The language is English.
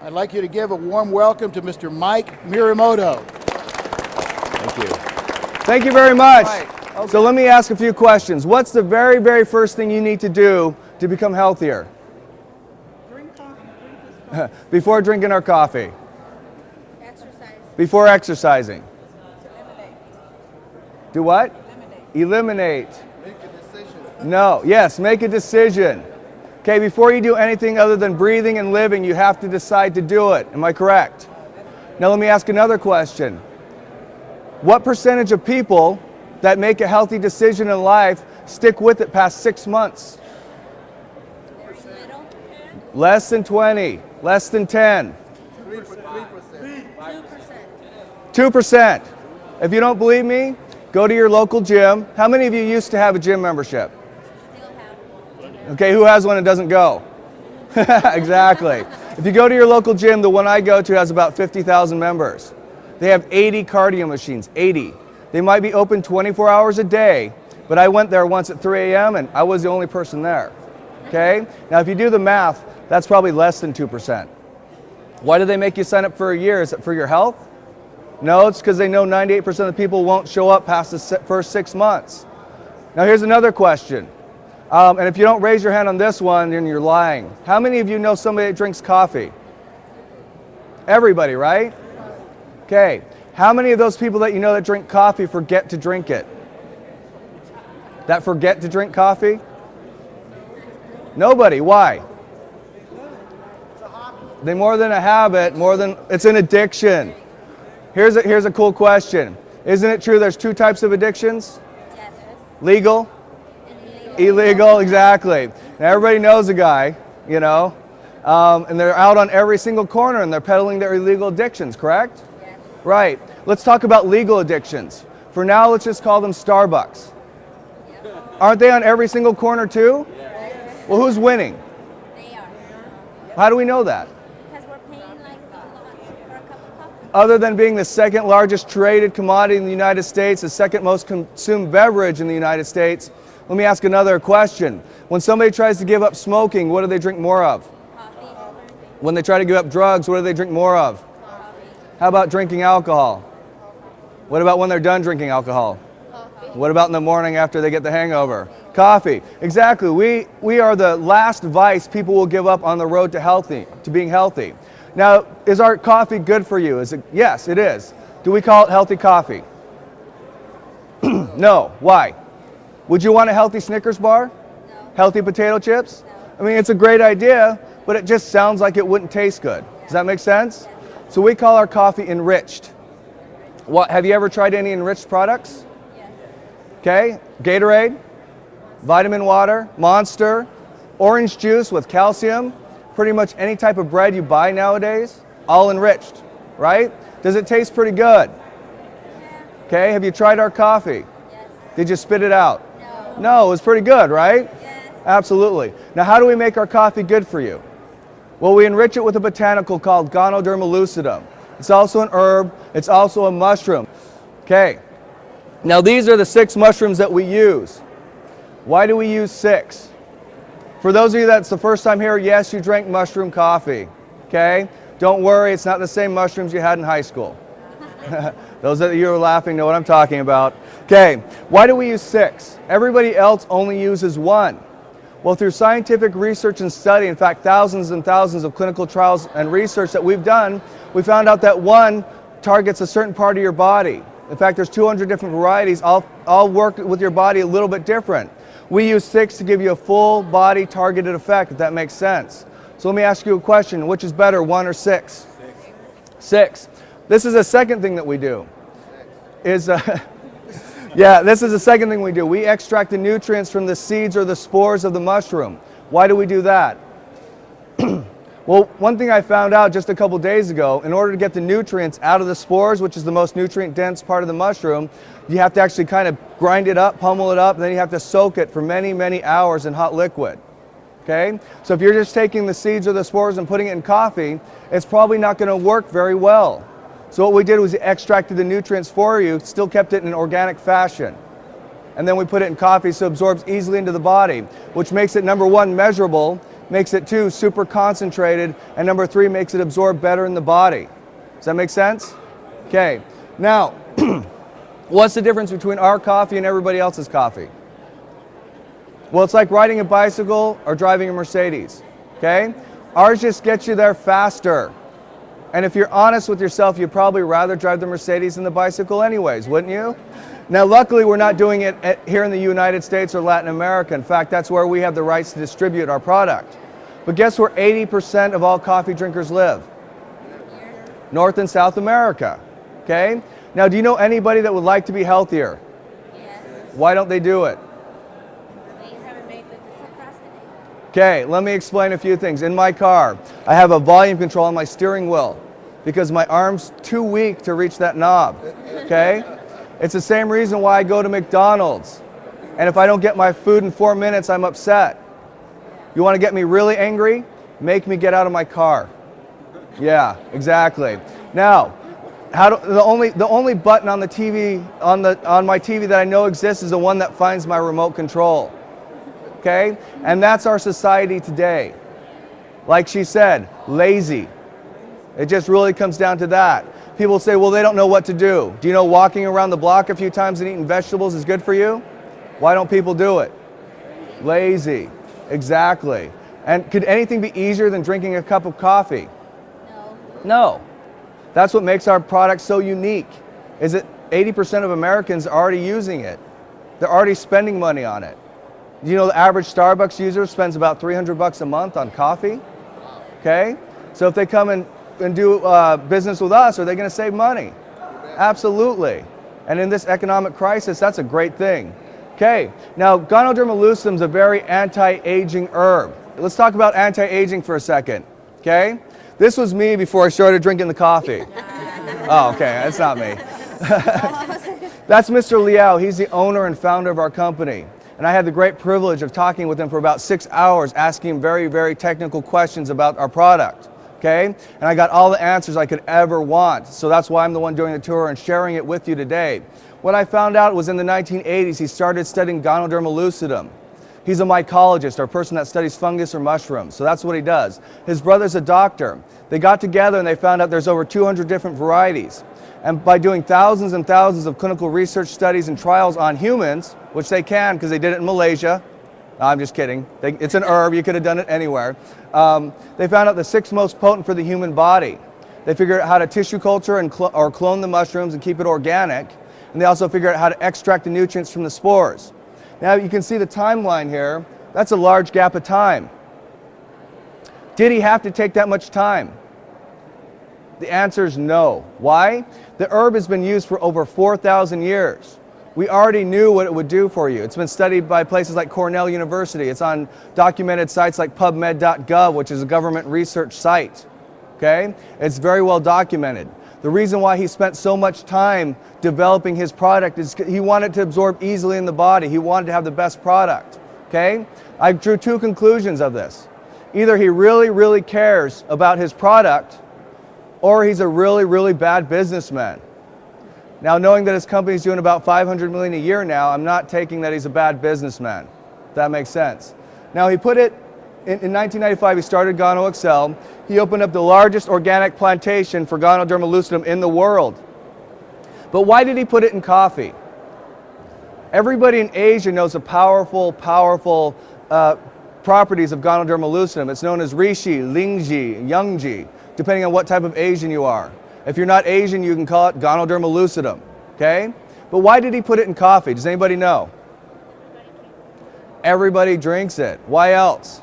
I'd like you to give a warm welcome to Mr. Mike-Marumoto. Thank you. Thank you very much. Right. Okay. So let me ask a few questions. What's the very, very first thing you need to do to become healthier? Drink coffee. Before drinking our coffee? Exercise. Before exercising? Eliminate. Do what? Eliminate. Make a decision. No. Yes, make a decision. Okay, before you do anything other than breathing and living, you have to decide to do it. Am I correct? Now let me ask another question. What percentage of people that make a healthy decision in life stick with it past 6 months? Very little. Less than 20, less than 10. 2%. If you don't believe me, go to your local gym. How many of you used to have a gym membership? Okay, who has one and doesn't go? Exactly. If you go to your local gym, the one I go to has about 50,000 members. They have 80 cardio machines, 80. They might be open 24 hours a day, but I went there once at 3 a.m. and I was the only person there. Okay? Now, if you do the math, that's probably less than 2%. Why do they make you sign up for a year? Is it for your health? No, it's because they know 98% of the people won't show up past the first 6 months. Now, here's another question. And if you don't raise your hand on this one, then you're lying. How many of you know somebody that drinks coffee? Everybody, right? Okay. How many of those people that you know that drink coffee forget to drink it? That forget to drink coffee? Nobody. Why? They more than a habit, it's an addiction. Here's a cool question. Isn't it true there's 2 types of addictions? Yes. Legal? Illegal, exactly. Now everybody knows a guy, you know, and they're out on every single corner and they're peddling their illegal addictions, correct? Yes. Right. Let's talk about legal addictions. For now, let's just call them Starbucks. Aren't they on every single corner too? Yes. Well, who's winning? They are. How do we know that? Because we're paying like a lot for a cup of coffee. Other than being the second largest traded commodity in the United States, the second most consumed beverage in the United States, let me ask another question. When somebody tries to give up smoking, what do they drink more of? Coffee. When they try to give up drugs, what do they drink more of? Coffee. How about drinking alcohol? What about when they're done drinking alcohol? Coffee. What about in the morning after they get the hangover? Coffee. Exactly. We are the last vice people will give up on the road to being healthy. Now, is our coffee good for you? Yes, it is. Do we call it healthy coffee? No. Why? Would you want a healthy Snickers bar? No. Healthy potato chips? No. I mean, it's a great idea, but it just sounds like it wouldn't taste good. Does that make sense? So we call our coffee enriched. Have you ever tried any enriched products? Yes. Okay, Gatorade, vitamin water, Monster, orange juice with calcium, pretty much any type of bread you buy nowadays, all enriched, right? Does it taste pretty good? Yeah. Okay, have you tried our coffee? Yes. Did you spit it out? No. No, it was pretty good, right? Yes. Absolutely. Now, how do we make our coffee good for you? Well, we enrich it with a botanical called ganoderma-lucidum. It's also an herb. It's also a mushroom. Okay. Now, these are the 6 mushrooms that we use. Why do we use 6? For those of you that's the first time here, yes, you drank mushroom coffee. Okay? Don't worry, it's not the same mushrooms you had in high school. Those of you who are laughing know what I'm talking about. Okay, why do we use 6? Everybody else only uses 1. Well, through scientific research and study, in fact, thousands and thousands of clinical trials and research that we've done, we found out that 1 targets a certain part of your body. In fact, there's 200 different varieties, all work with your body a little bit different. We use 6 to give you a full body targeted effect, if that makes sense. So let me ask you a question. Which is better, 1 or 6? 6. This is the second thing that we do. Yeah, this is the second thing we do. We extract the nutrients from the seeds or the spores of the mushroom. Why do we do that? Well, one thing I found out just a couple days ago, in order to get the nutrients out of the spores, which is the most nutrient-dense part of the mushroom, you have to actually kind of grind it up, pummel it up, and then you have to soak it for many, many hours in hot liquid. Okay? So if you're just taking the seeds or the spores and putting it in coffee, it's probably not going to work very well. So what we did was we extracted the nutrients for you, still kept it in an organic fashion. And then we put it in coffee so it absorbs easily into the body, which makes it, number 1, measurable, makes it 2, super concentrated, and number 3, makes it absorb better in the body. Does that make sense? Okay, now, what's the difference between our coffee and everybody else's coffee? Well, it's like riding a bicycle or driving a Mercedes, okay? Ours just gets you there faster. And if you're honest with yourself, you'd probably rather drive the Mercedes than the bicycle anyways, wouldn't you? Now, luckily, we're not doing it here in the United States or Latin America. In fact, that's where we have the rights to distribute our product. But guess where 80% of all coffee drinkers live? North and South America, okay? Now, do you know anybody that would like to be healthier? Yes. Why don't they do it? They haven't made the procrastinate. Okay, let me explain a few things. In my car, I have a volume control on my steering wheel because my arm's too weak to reach that knob, okay? It's the same reason why I go to McDonald's. And if I don't get my food in 4 minutes, I'm upset. You want to get me really angry? Make me get out of my car. Yeah, exactly. Now, the only button on the TV on my TV that I know exists is the one that finds my remote control. Okay? And that's our society today. Like she said, lazy. It just really comes down to that. People say, well, they don't know what to do. Do you know walking around the block a few times and eating vegetables is good for you? Why don't people do it? Lazy. Exactly. And could anything be easier than drinking a cup of coffee? No. No. That's what makes our product so unique, is that 80% of Americans are already using it. They're already spending money on it. You know, the average Starbucks user spends about $300 a month on coffee. Okay? So if they come and do business with us, are they going to save money? Absolutely. And in this economic crisis, that's a great thing. Okay, now ganoderma lucidum is a very anti-aging herb. Let's talk about anti-aging for a second. Okay? This was me before I started drinking the coffee. Oh, okay, that's not me. That's Mr. Liao. He's the owner and founder of our company. And I had the great privilege of talking with him for about 6 hours, asking him very, very technical questions about our product. Okay? And I got all the answers I could ever want. So that's why I'm the one doing the tour and sharing it with you today. What I found out was in the 1980s, he started studying ganoderma lucidum. He's a mycologist, or a person that studies fungus or mushrooms. So that's what he does. His brother's a doctor. They got together and they found out there's over 200 different varieties. And by doing thousands and thousands of clinical research studies and trials on humans, which they can because they did it in Malaysia. No, I'm just kidding. It's an herb. You could have done it anywhere. They found out the 6 most potent for the human body. They figured out how to tissue culture or clone the mushrooms and keep it organic. And they also figured out how to extract the nutrients from the spores. Now you can see the timeline here. That's a large gap of time. Did he have to take that much time? The answer is no. Why? The herb has been used for over 4,000 years. We already knew what it would do for you. It's been studied by places like Cornell University. It's on documented sites like PubMed.gov, which is a government research site. Okay? It's very well documented. The reason why he spent so much time developing his product is he wanted to absorb easily in the body. He wanted to have the best product. Okay? I drew 2 conclusions of this. Either he really, really cares about his product, or he's a really, really bad businessman. Now, knowing that his company's doing about $500 million a year now, I'm not taking that he's a bad businessman. If that makes sense. Now, he put it in 1995, he started gano-excel. He opened up the largest organic plantation for ganoderma lucidum in the world. But why did he put it in coffee? Everybody in Asia knows the powerful properties of ganoderma lucidum. It's known as reishi, lingji, yangji, depending on what type of Asian you are. If you're not Asian, you can call it ganoderma lucidum. Okay? But why did he put it in coffee? Does anybody know? Everybody drinks it. Why else?